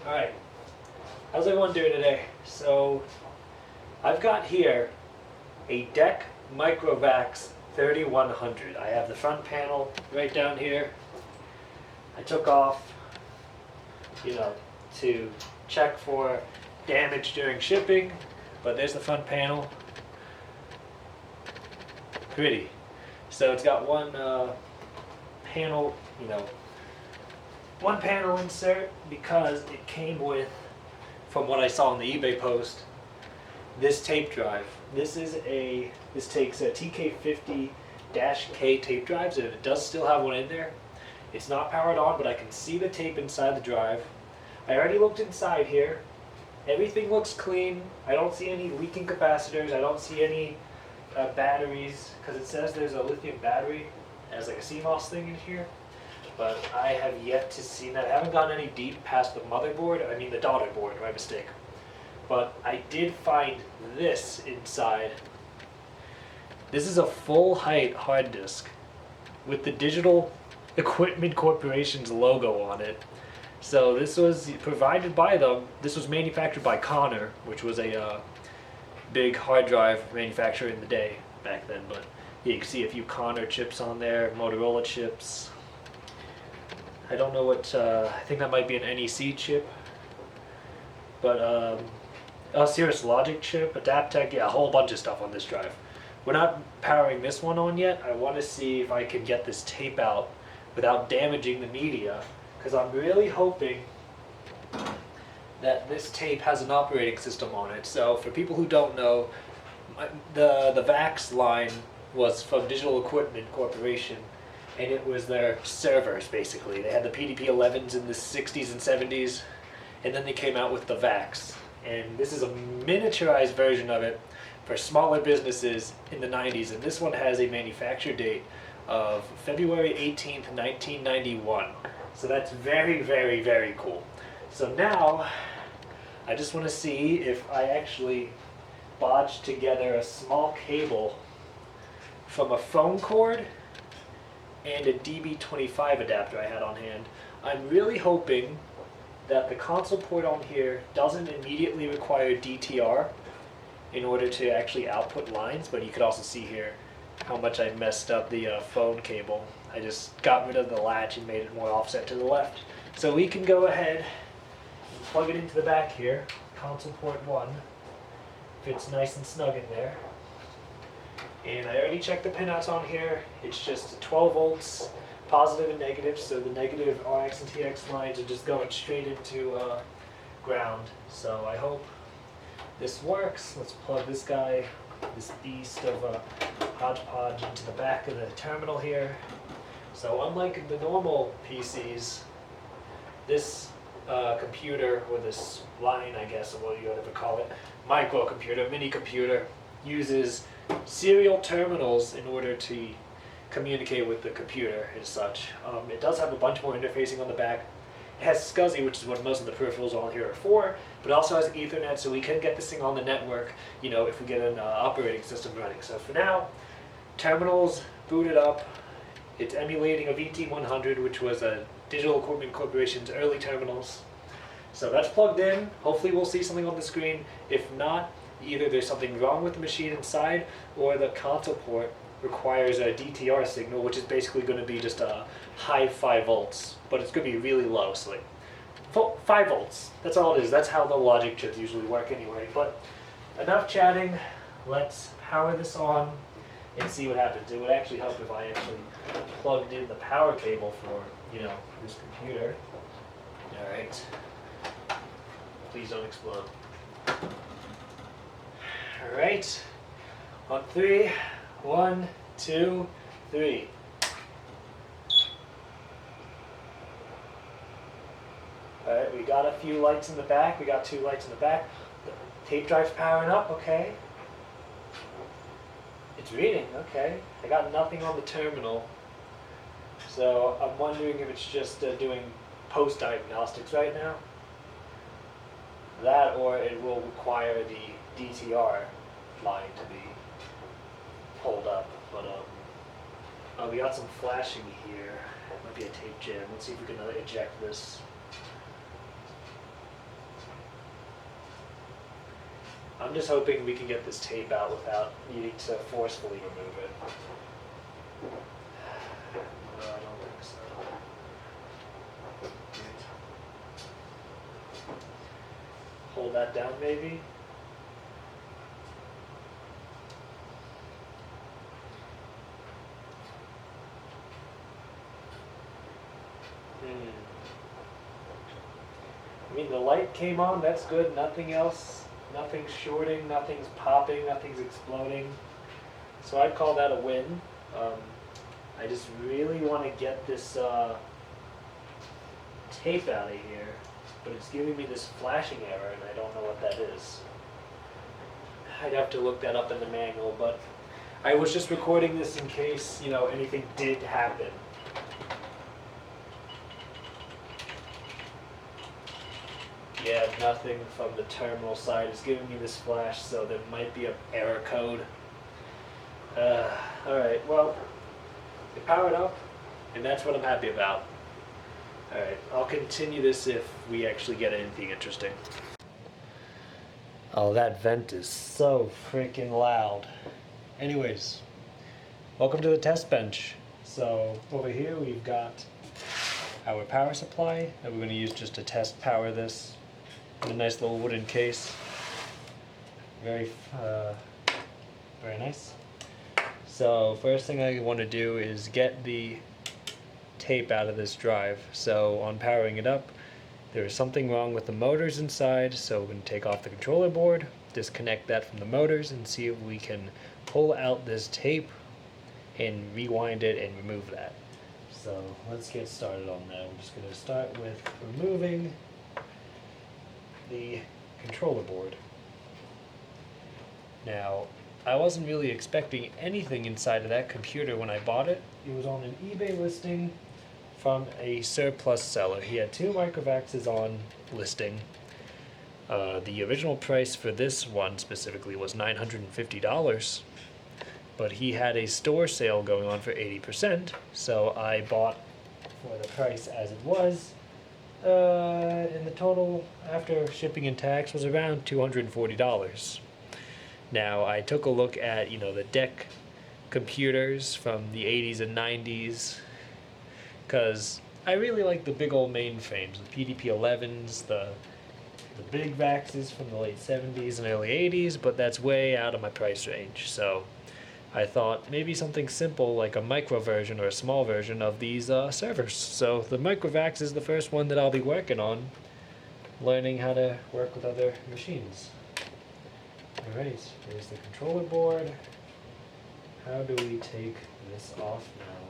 Alright, how's everyone doing today? So, I've got here a DEC MicroVAX 3100. I have the front panel right down here. I took off, to check for damage during shipping, but there's the front panel. Pretty. So it's got one panel, one panel insert because it came with, from what I saw on the eBay post, this tape drive. This takes a TK50-K tape drives, and it does still have one in there. It's not powered on, but I can see the tape inside the drive. I already looked inside here. Everything looks clean. I don't see any leaking capacitors. I don't see any batteries, because it says there's a lithium battery as like a CMOS thing in here. But I have yet to see that. I haven't gone any deep past the motherboard. I mean the daughter board, my mistake. But I did find this inside. This is a full height hard disk with the Digital Equipment Corporation's logo on it. So this was provided by them. This was manufactured by Connor, which was a big hard drive manufacturer in the day back then. But yeah, you can see a few Connor chips on there, Motorola chips. I don't know what, I think that might be an NEC chip. But Cirrus Logic chip, Adaptec, yeah, a whole bunch of stuff on this drive. We're not powering this one on yet. I want to see if I can get this tape out without damaging the media, because I'm really hoping that this tape has an operating system on it. So for people who don't know, the VAX line was from Digital Equipment Corporation, and it was their servers basically. They had the PDP-11s in the 60s and 70s, and then they came out with the VAX. And this is a miniaturized version of it for smaller businesses in the 90s, and this one has a manufacture date of February 18th, 1991. So that's very, very, very cool. So now, I just want to see if I actually bodged together a small cable from a phone cord and a DB25 adapter I had on hand. I'm really hoping that the console port on here doesn't immediately require DTR in order to actually output lines, but you could also see here how much I messed up the phone cable. I just got rid of the latch and made it more offset to the left. So we can go ahead and plug it into the back here. Console port 1 fits nice and snug in there. And I already checked the pinouts on here. It's just 12 volts, positive and negative, so the negative RX and TX lines are just going straight into ground. So I hope this works. Let's plug this guy, this beast of a hodgepodge, into the back of the terminal here. So unlike the normal PCs, this computer, or this line, I guess, or what you would ever call it, microcomputer, mini computer, uses serial terminals in order to communicate with the computer and such. It does have a bunch more interfacing on the back. It has SCSI, which is what most of the peripherals on here are for, but it also has Ethernet, so we can get this thing on the network, if we get an operating system running. So for now, terminals booted up. It's emulating a VT100, which was a Digital Equipment Corporation's early terminals. So that's plugged in. Hopefully we'll see something on the screen. If not, either there's something wrong with the machine inside, or the console port requires a DTR signal, which is basically going to be just a high 5 volts, but it's going to be really low, so like 5 volts. That's all it is. That's how the logic chips usually work anyway. But enough chatting. Let's power this on and see what happens. It would actually help if I actually plugged in the power cable for, this computer. All right. Please don't explode. All right. On 3. 1, 2, 3. Alright, we got a few lights in the back. We got 2 lights in the back. The tape drive's powering up, okay. It's reading, okay. I got nothing on the terminal. So I'm wondering if it's just doing post-diagnostics right now. That, or it will require the DTR line to be pulled up, but we got some flashing here. It might be a tape jam. Let's see if we can eject this. I'm just hoping we can get this tape out without needing to forcefully remove it. No, I don't think so. Hold that down maybe. I mean, the light came on, that's good, nothing else, nothing's shorting, nothing's popping, nothing's exploding. So I'd call that a win. I just really want to get this tape out of here, but it's giving me this flashing error and I don't know what that is. I'd have to look that up in the manual, but I was just recording this in case, you know, anything did happen. Yeah, nothing from the terminal side is giving me this flash, so there might be an error code. Alright, well, it powered up, and that's what I'm happy about. Alright, I'll continue this if we actually get anything interesting. Oh, that vent is so freaking loud. Anyways, welcome to the test bench. So, over here we've got our power supply that we're going to use just to test power this. In a nice little wooden case. Very nice. So first thing I want to do is get the tape out of this drive. So on powering it up, there is something wrong with the motors inside, so we're going to take off the controller board, disconnect that from the motors, and see if we can pull out this tape and rewind it and remove that. So let's get started on that. We're just going to start with removing the controller board. Now, I wasn't really expecting anything inside of that computer when I bought it. It was on an eBay listing from a surplus seller. He had 2 MicroVAXs on listing. The original price for this one specifically was $950, but he had a store sale going on for 80%, so I bought for the price as it was. And the total after shipping and tax was around $240. Now I took a look at, you know, the DEC computers from the 80s and 90s, because I really like the big old mainframes, the PDP-11s, the big VAXs from the late 70s and early 80s, but that's way out of my price range. So I thought maybe something simple like a micro version or a small version of these servers. So the MicroVAX is the first one that I'll be working on, learning how to work with other machines. Alright, here's the controller board. How do we take this off now?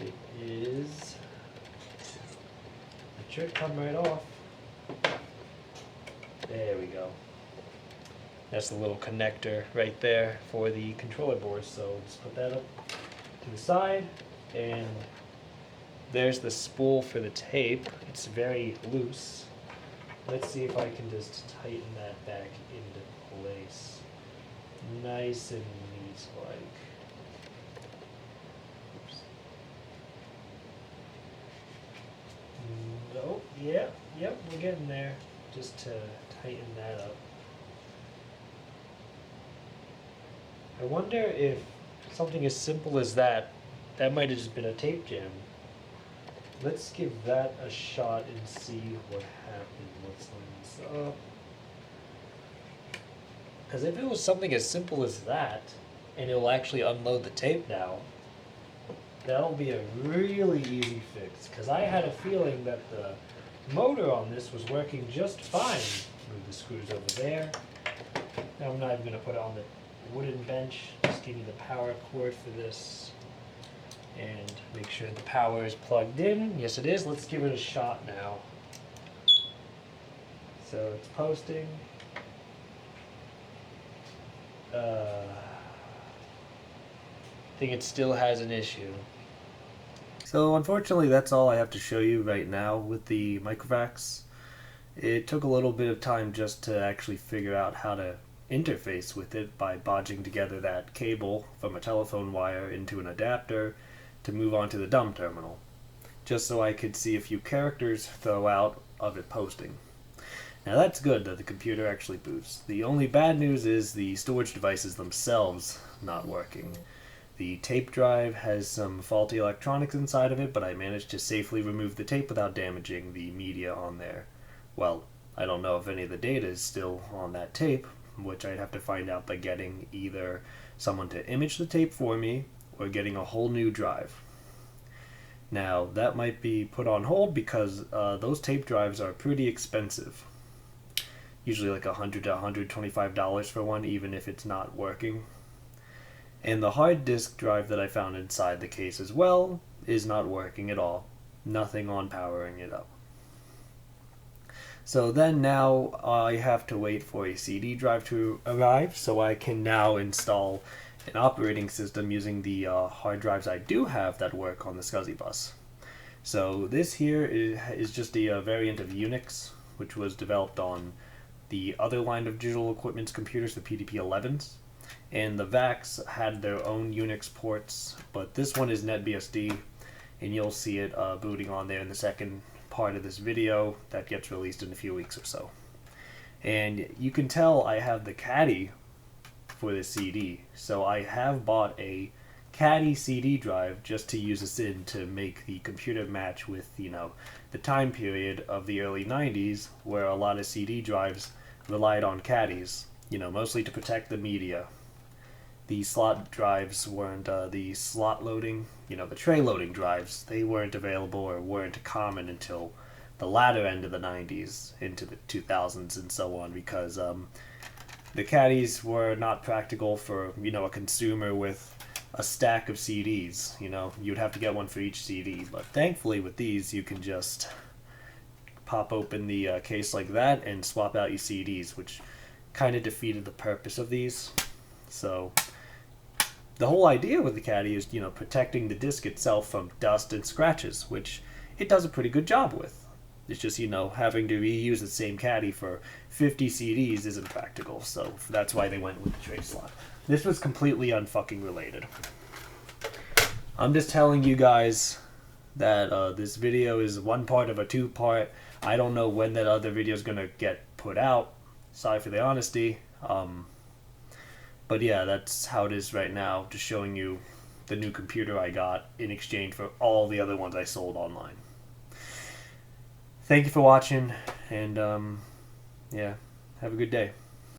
It is... It should come right off. There we go. That's the little connector right there for the controller board. So let's put that up to the side, and there's the spool for the tape. It's very loose. Let's see if I can just tighten that back into place. Nice and neat like. Oops. Nope, yep, we're getting there. Just to tighten that up. I wonder if something as simple as that might have just been a tape jam. Let's give that a shot and see what happens. Let's line this up. Because if it was something as simple as that, and it'll actually unload the tape now, that'll be a really easy fix. Because I had a feeling that the motor on this was working just fine. Move the screws over there. Now I'm not even going to put it on the wooden bench. Just give you the power cord for this. And make sure the power is plugged in. Yes, it is. Let's give it a shot now. So it's posting. I think it still has an issue. So unfortunately that's all I have to show you right now with the MicroVAX. It took a little bit of time just to actually figure out how to interface with it by bodging together that cable from a telephone wire into an adapter to move on to the dumb terminal, just so I could see a few characters throw out of it posting. Now that's good that the computer actually boots. The only bad news is the storage devices themselves not working. The tape drive has some faulty electronics inside of it, but I managed to safely remove the tape without damaging the media on there. Well, I don't know if any of the data is still on that tape, which I'd have to find out by getting either someone to image the tape for me or getting a whole new drive. Now, that might be put on hold because those tape drives are pretty expensive. Usually like $100 to $125 for one, even if it's not working. And the hard disk drive that I found inside the case as well is not working at all. Nothing on powering it up. So then now I have to wait for a CD drive to arrive so I can now install an operating system using the hard drives I do have that work on the SCSI bus. So this here is just a variant of Unix, which was developed on the other line of digital equipment's computers, the PDP-11s, and the VAX had their own Unix ports, but this one is NetBSD, and you'll see it booting on there in the second part of this video that gets released in a few weeks or so. And you can tell I have the caddy for this CD, so I have bought a caddy CD drive just to use this in to make the computer match with, you know, the time period of the early 90s where a lot of CD drives relied on caddies, you know, mostly to protect the media. The slot drives weren't, the slot loading, you know, the tray loading drives, they weren't available or weren't common until the latter end of the 90s into the 2000s and so on, because the caddies were not practical for, you know, a consumer with a stack of CDs. You know, you'd have to get one for each CD, but thankfully with these you can just pop open the case like that and swap out your CDs, which kind of defeated the purpose of these. So the whole idea with the caddy is, you know, protecting the disc itself from dust and scratches, which it does a pretty good job with. It's just, you know, having to reuse the same caddy for 50 CDs isn't practical, so that's why they went with the tray slot. This was completely unfucking related. I'm just telling you guys that this video is one part of a two-part. I don't know when that other video is going to get put out. Sorry for the honesty. But yeah, that's how it is right now, just showing you the new computer I got in exchange for all the other ones I sold online. Thank you for watching, and yeah, have a good day.